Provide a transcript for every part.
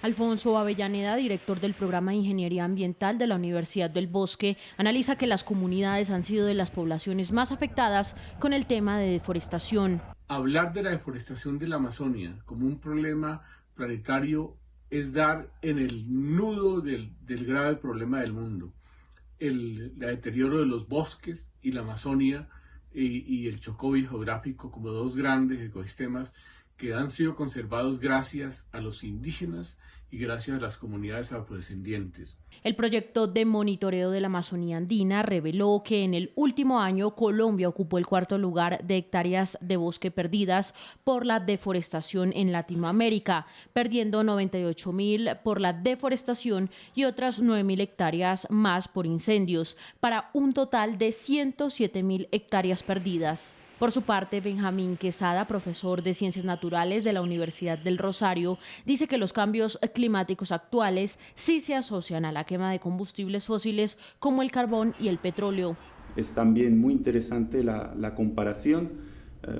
Alfonso Avellaneda, director del programa de Ingeniería Ambiental de la Universidad del Bosque, analiza que las comunidades han sido de las poblaciones más afectadas con el tema de deforestación. Hablar de la deforestación de la Amazonia como un problema planetario es dar en el nudo del grave problema del mundo. El deterioro de los bosques y la Amazonia y el Chocó geográfico como dos grandes ecosistemas que han sido conservados gracias a los indígenas y gracias a las comunidades afrodescendientes. El proyecto de monitoreo de la Amazonía andina reveló que en el último año Colombia ocupó el cuarto lugar de hectáreas de bosque perdidas por la deforestación en Latinoamérica, perdiendo 98.000 por la deforestación y otras 9.000 hectáreas más por incendios, para un total de 107.000 hectáreas perdidas. Por su parte, Benjamín Quesada, profesor de Ciencias Naturales de la Universidad del Rosario, dice que los cambios climáticos actuales sí se asocian a la quema de combustibles fósiles como el carbón y el petróleo. Es también muy interesante la comparación,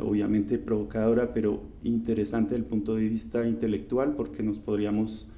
obviamente provocadora, pero interesante desde el punto de vista intelectual, porque nos podríamos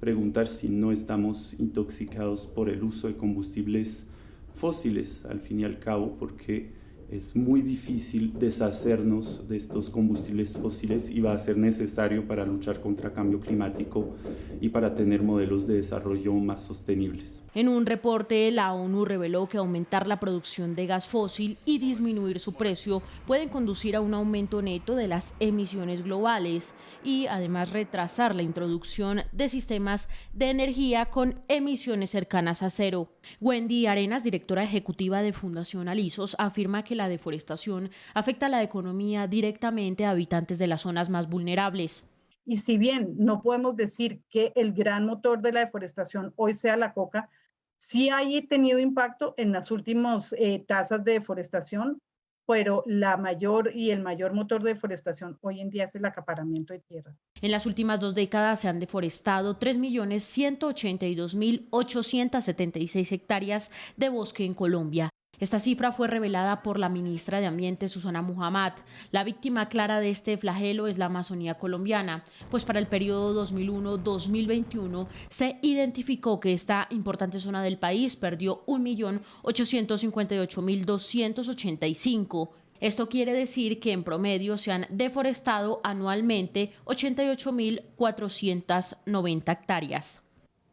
preguntar si no estamos intoxicados por el uso de combustibles fósiles, al fin y al cabo, porque es muy difícil deshacernos de estos combustibles fósiles y va a ser necesario para luchar contra el cambio climático y para tener modelos de desarrollo más sostenibles. En un reporte, la ONU reveló que aumentar la producción de gas fósil y disminuir su precio pueden conducir a un aumento neto de las emisiones globales y además retrasar la introducción de sistemas de energía con emisiones cercanas a cero. Wendy Arenas, directora ejecutiva de Fundación Alisos, afirma que la deforestación afecta a la economía directamente a habitantes de las zonas más vulnerables. Y si bien no podemos decir que el gran motor de la deforestación hoy sea la coca, sí ha tenido impacto en las últimas tasas de deforestación, pero el mayor motor de deforestación hoy en día es el acaparamiento de tierras. En las últimas 2 décadas se han deforestado 3.182.876 hectáreas de bosque en Colombia. Esta cifra fue revelada por la ministra de Ambiente, Susana Muhammad. La víctima clara de este flagelo es la Amazonía colombiana, pues para el periodo 2001-2021 se identificó que esta importante zona del país perdió 1.858.285. Esto quiere decir que en promedio se han deforestado anualmente 88.490 hectáreas.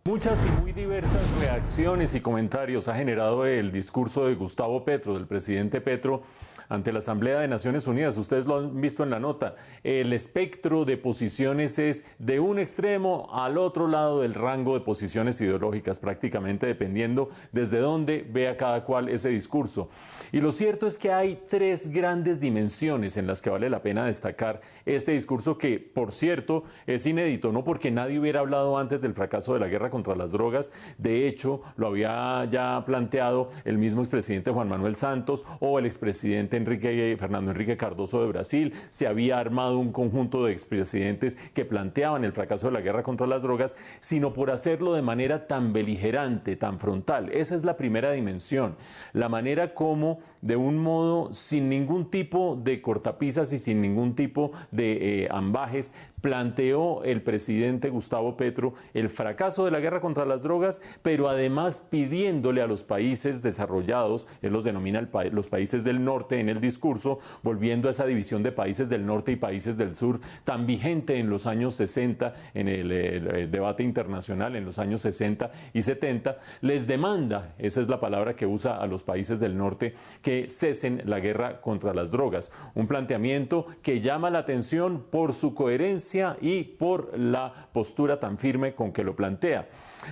Muchas y muy diversas reacciones y comentarios ha generado el discurso de Gustavo Petro, del presidente Petro, ante la Asamblea de Naciones Unidas. Ustedes lo han visto en la nota. El espectro de posiciones es de un extremo al otro lado del rango de posiciones ideológicas, prácticamente dependiendo desde dónde vea cada cual ese discurso. Y lo cierto es que hay tres grandes dimensiones en las que vale la pena destacar este discurso que, por cierto, es inédito, no porque nadie hubiera hablado antes del fracaso de la guerra contra las drogas. De hecho, lo había ya planteado el mismo expresidente Juan Manuel Santos o el expresidente Fernando Henrique Cardoso de Brasil. Se había armado un conjunto de expresidentes que planteaban el fracaso de la guerra contra las drogas, sino por hacerlo de manera tan beligerante, tan frontal. Esa es la primera dimensión, la manera como, de un modo sin ningún tipo de cortapisas y sin ningún tipo de ambajes, planteó el presidente Gustavo Petro el fracaso de la guerra contra las drogas, pero además pidiéndole a los países desarrollados, él los denomina los países del norte en el discurso, volviendo a esa división de países del norte y países del sur tan vigente en los años 60, en el debate internacional en los años 60 y 70, les demanda, esa es la palabra que usa a los países del norte, que cesen la guerra contra las drogas. Un planteamiento que llama la atención por su coherencia y por la postura tan firme con que lo plantea.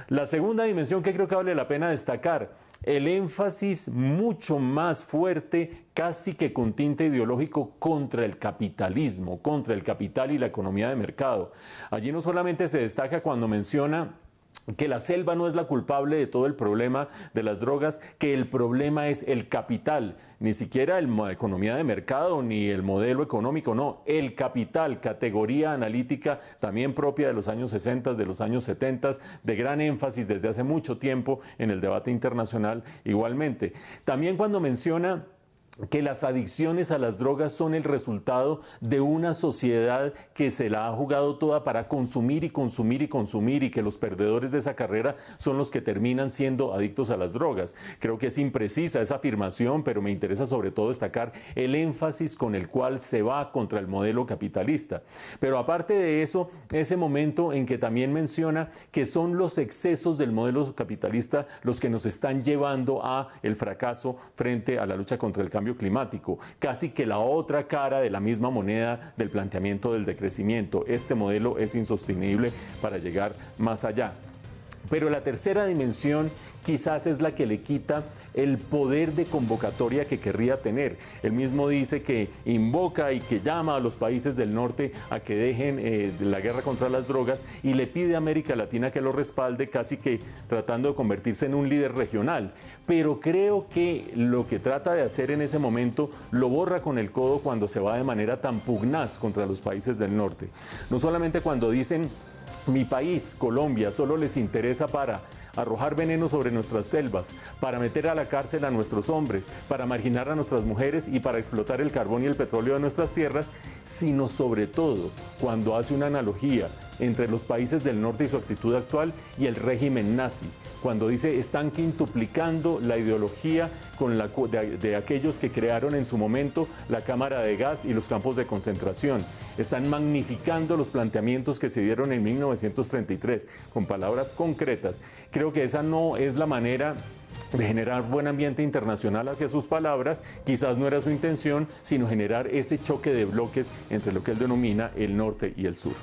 La segunda dimensión que creo que vale la pena destacar, el énfasis mucho más fuerte, casi que con tinte ideológico, contra el capitalismo, contra el capital y la economía de mercado. Allí no solamente se destaca cuando menciona que la selva no es la culpable de todo el problema de las drogas, que el problema es el capital, ni siquiera la economía de mercado ni el modelo económico, no, el capital, categoría analítica también propia de los años 60, de los años 70, de gran énfasis desde hace mucho tiempo en el debate internacional igualmente. También cuando menciona que las adicciones a las drogas son el resultado de una sociedad que se la ha jugado toda para consumir y consumir y consumir, y que los perdedores de esa carrera son los que terminan siendo adictos a las drogas. Creo que es imprecisa esa afirmación, pero me interesa sobre todo destacar el énfasis con el cual se va contra el modelo capitalista. Pero aparte de eso, ese momento en que también menciona que son los excesos del modelo capitalista los que nos están llevando a el fracaso frente a la lucha contra el cambio climático, casi que la otra cara de la misma moneda del planteamiento del decrecimiento. Este modelo es insostenible para llegar más allá. Pero la tercera dimensión quizás es la que le quita el poder de convocatoria que querría tener. Él mismo dice que invoca y que llama a los países del norte a que dejen la guerra contra las drogas, y le pide a América Latina que lo respalde, casi que tratando de convertirse en un líder regional. Pero creo que lo que trata de hacer en ese momento lo borra con el codo cuando se va de manera tan pugnaz contra los países del norte. No solamente cuando dicen: mi país, Colombia, solo les interesa para arrojar veneno sobre nuestras selvas, para meter a la cárcel a nuestros hombres, para marginar a nuestras mujeres y para explotar el carbón y el petróleo de nuestras tierras, sino sobre todo cuando hace una analogía entre los países del norte y su actitud actual y el régimen nazi, cuando dice: están quintuplicando la ideología de aquellos que crearon en su momento la cámara de gas y los campos de concentración, están magnificando los planteamientos que se dieron en 1933, con palabras concretas. Creo que esa no es la manera de generar buen ambiente internacional hacia sus palabras. Quizás no era su intención, sino generar ese choque de bloques entre lo que él denomina el norte y el sur.